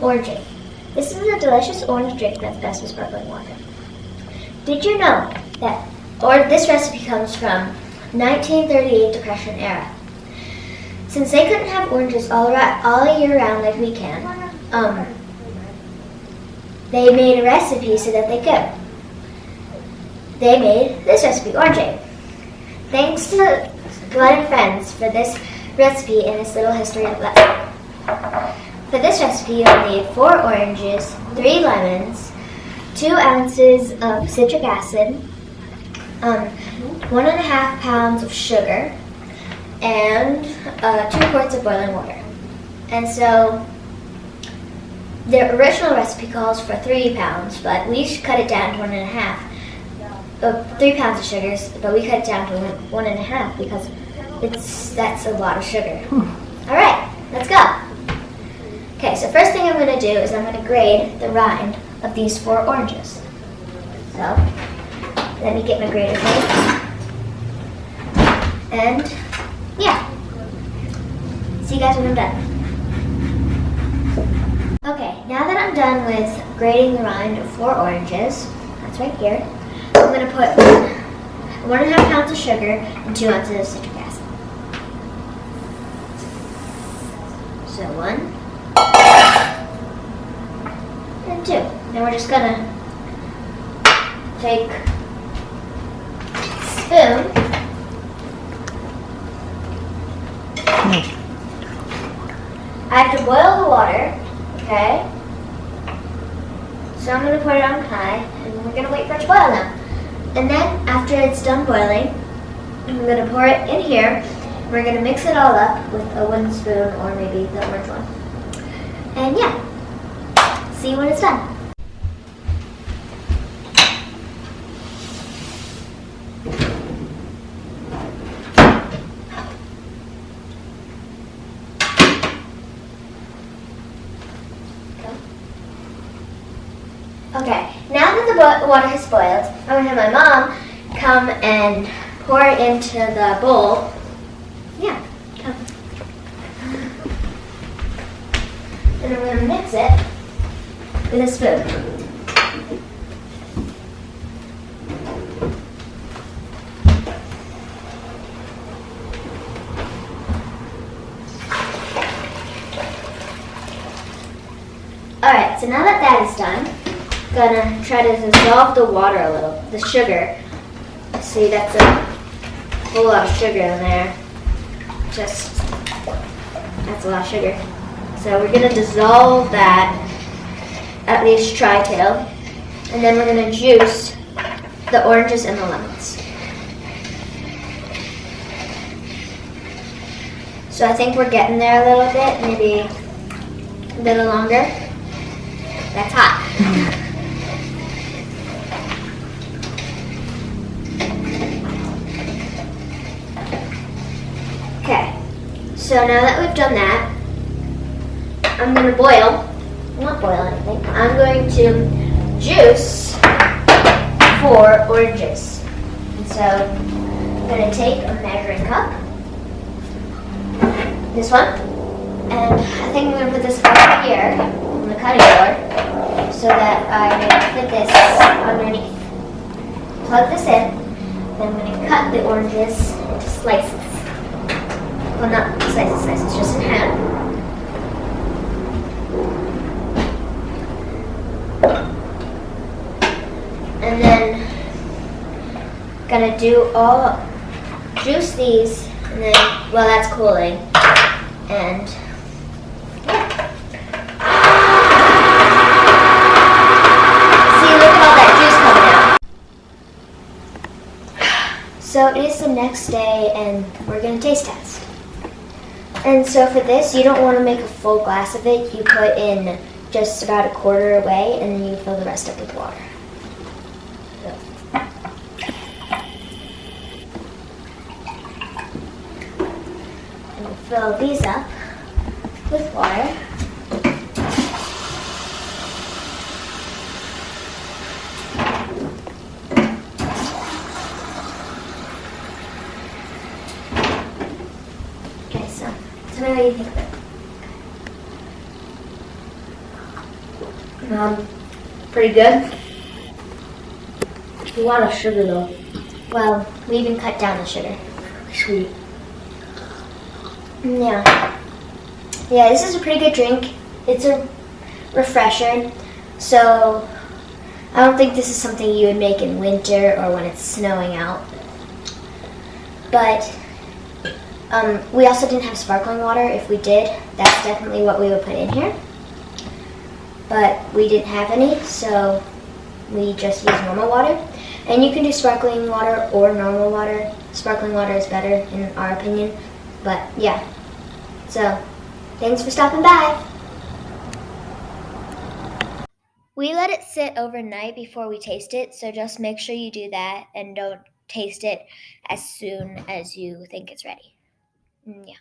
orangeade. This is a delicious orange drink that's best with sparkling water. Did you know that this recipe comes from 1938 Depression era? Since they couldn't have oranges all year round like we can, they made a recipe so that they could. They made this recipe, orangeade. Thanks to Glen and friends for this recipe and its little history of life. For this recipe, you'll need 4 oranges, 3 lemons, 2 ounces of citric acid, 1.5 pounds of sugar, and 2 quarts of boiling water. And so the original recipe calls for 3 pounds, but we cut it down to 1.5. 3 pounds of sugars, but we cut it down to 1.5 because that's a lot of sugar. All right, let's go. Okay, so first thing I'm going to do is I'm going to grate the rind of these 4 oranges. So let me get my grater here. And yeah, see you guys when I'm done. Okay, now that I'm done with grating the rind of 4 oranges, that's right here, I'm going to put 1.5 pounds of sugar and 2 ounces of citric acid. So 1 and 2. Then we're just going to take a spoon I have to boil the water, okay? So I'm going to put it on high, and we're going to wait for it to boil now. And then, after it's done boiling, I'm going to pour it in here. We're going to mix it all up with a wooden spoon, or maybe the orange one. And yeah, see you when it's done. Okay, now that the water has boiled, I'm going to have my mom come and pour it into the bowl. Yeah, come. And I'm going to mix it with a spoon. Alright, so now that is done, gonna try to dissolve the water a little, the sugar. See, that's a whole lot of sugar in there. That's a lot of sugar. So we're gonna dissolve that, at least try to. And then we're gonna juice the oranges and the lemons. So I think we're getting there a little bit, maybe a little longer. That's hot. Okay, so now that we've done that, I'm going to not boil anything, I'm going to juice 4 oranges. And so I'm going to take a measuring cup, this one, and I think I'm going to put this over here on the cutting board so that I fit this underneath. Plug this in, then I'm going to cut the oranges into slices. Well, not slices, just in half. And then gonna juice these, and then while that's cooling, and yeah. See, look at all that juice coming out. So it is the next day, and we're gonna taste test. And so for this, you don't want to make a full glass of it. You put in just about a quarter away, and then you fill the rest up with water. And we'll fill these up with water. Okay, so what do you think of it? Pretty good. A lot of sugar though. Well, we even cut down the sugar. Sweet. Yeah. Yeah, this is a pretty good drink. It's a refresher. So I don't think this is something you would make in winter or when it's snowing out. But we also didn't have sparkling water. If we did, that's definitely what we would put in here. But we didn't have any, so we just used normal water. And you can do sparkling water or normal water. Sparkling water is better in our opinion. But yeah. So, thanks for stopping by. We let it sit overnight before we taste it, so just make sure you do that and don't taste it as soon as you think it's ready. Yeah.